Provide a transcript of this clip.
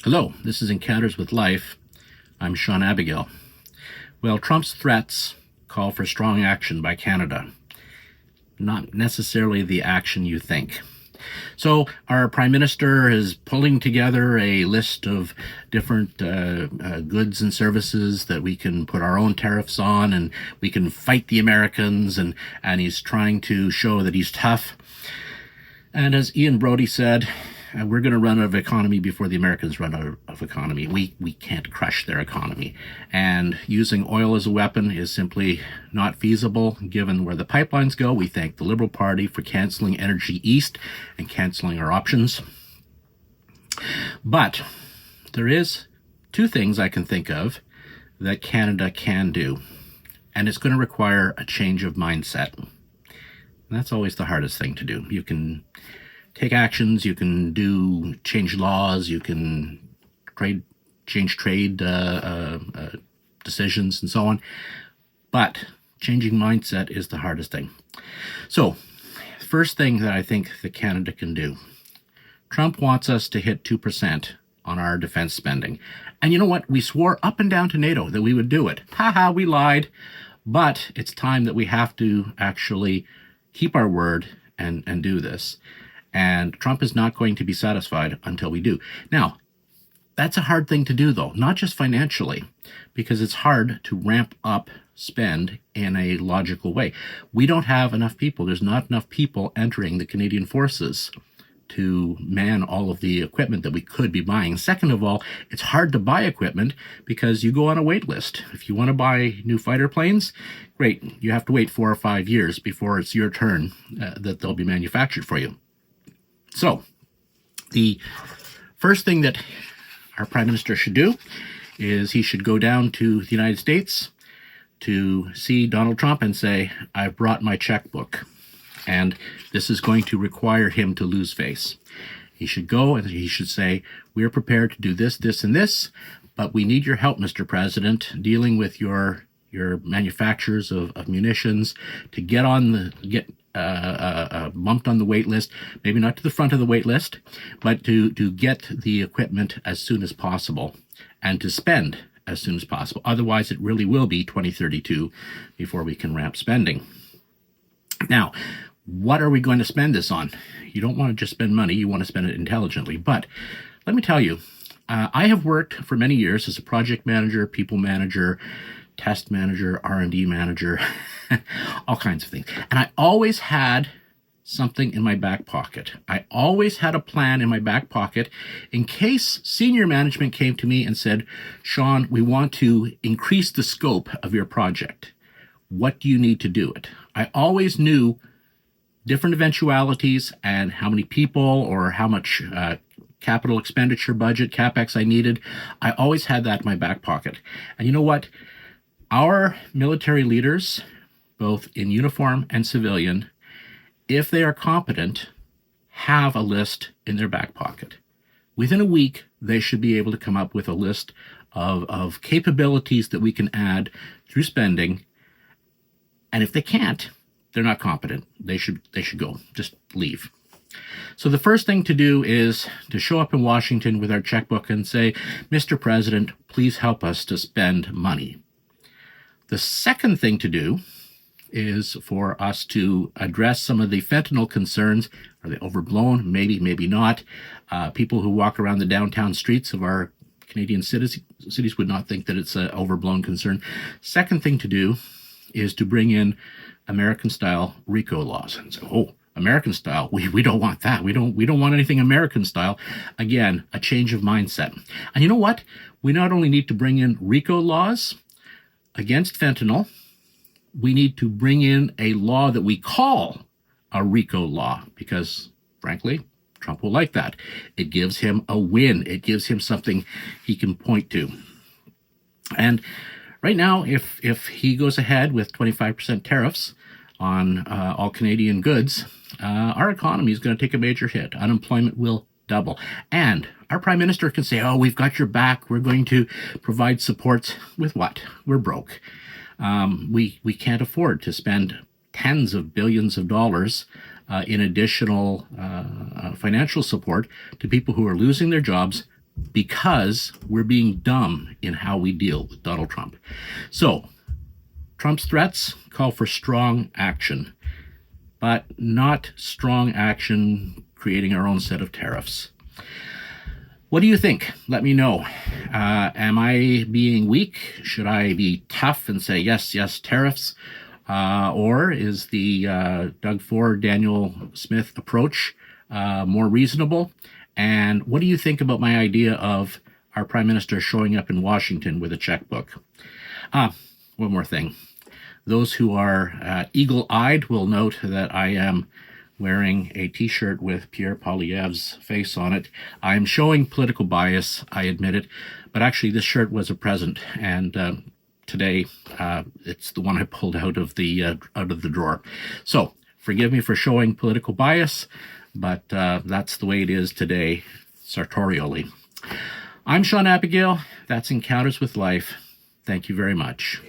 Hello, this is Encounters with Life. I'm Sean Abigail. Well, Trump's threats call for strong action by Canada, not necessarily the action you think. So our Prime Minister is pulling together a list of different goods and services that we can put our own tariffs on, and we can fight the Americans, and he's trying to show that he's tough. And as Ian Brody said, we're going to run out of economy before the Americans run out of economy. We can't crush their economy. And using oil as a weapon is simply not feasible given where the pipelines go. We thank the Liberal Party for canceling Energy East and canceling our options. But there is two things I can think of that Canada can do. And it's going to require a change of mindset. And that's always the hardest thing to do. You can take actions, you can change laws, you can change trade decisions and so on. But changing mindset is the hardest thing. So, first thing that I think that Canada can do. Trump wants us to hit 2% on our defense spending. And you know what? We swore up and down to NATO that we would do it. Haha, we lied. But it's time that we have to actually keep our word and do this. And Trump is not going to be satisfied until we do. Now, that's a hard thing to do, though, not just financially, because it's hard to ramp up spend in a logical way. We don't have enough people. There's not enough people entering the Canadian forces to man all of the equipment that we could be buying. Second of all, it's hard to buy equipment because you go on a wait list. If you want to buy new fighter planes, great. You have to wait 4 or 5 years before it's your turn that they'll be manufactured for you. So, the first thing that our Prime Minister should do is he should go down to the United States to see Donald Trump and say, I've brought my checkbook. And this is going to require him to lose face. He should go and he should say, we're prepared to do this, this, and this, but we need your help, Mr. President, dealing with your manufacturers of munitions to get bumped on the wait list, maybe not to the front of the wait list, but to get the equipment as soon as possible and to spend as soon as possible. Otherwise, it really will be 2032 before we can ramp spending. Now, what are we going to spend this on? You don't want to just spend money, you want to spend it intelligently. But let me tell you, I have worked for many years as a project manager, people manager, test manager, R&D manager, all kinds of things. And I always had something in my back pocket. I always had a plan in my back pocket in case senior management came to me and said, Sean, we want to increase the scope of your project. What do you need to do it? I always knew different eventualities and how many people or how much capital expenditure budget, CapEx I needed. I always had that in my back pocket. And you know what? Our military leaders, both in uniform and civilian, if they are competent, have a list in their back pocket. Within a week, they should be able to come up with a list of capabilities that we can add through spending. And if they can't, they're not competent. They should go. Just leave. So the first thing to do is to show up in Washington with our checkbook and say, Mr. President, please help us to spend money. The second thing to do is for us to address some of the fentanyl concerns. Are they overblown? Maybe, maybe not. People who walk around the downtown streets of our Canadian cities would not think that it's an overblown concern. Second thing to do is to bring in American-style RICO laws. And so, American style, we don't want that. We don't want anything American style. Again, a change of mindset. And you know what? We not only need to bring in RICO laws against fentanyl, we need to bring in a law that we call a RICO law because, frankly, Trump will like that. It gives him a win. It gives him something he can point to. And right now, if he goes ahead with 25% tariffs on all Canadian goods, our economy is going to take a major hit. Unemployment will double. And our Prime Minister can say, oh, we've got your back. We're going to provide supports. With what? We're broke. We can't afford to spend tens of billions of dollars in additional financial support to people who are losing their jobs, because we're being dumb in how we deal with Donald Trump. So, Trump's threats call for strong action, but not strong action creating our own set of tariffs. What do you think? Let me know. Am I being weak? Should I be tough and say, yes, yes, tariffs? Or is the Doug Ford, Daniel Smith approach more reasonable? And what do you think about my idea of our Prime Minister showing up in Washington with a checkbook? One more thing. Those who are eagle-eyed will note that I am wearing a t-shirt with Pierre Poilievre's face on it. I'm showing political bias, I admit it, but actually this shirt was a present, and today it's the one I pulled out of the drawer. So forgive me for showing political bias, but that's the way it is today, sartorially. I'm Sean Abigail. That's Encounters with Life. Thank you very much.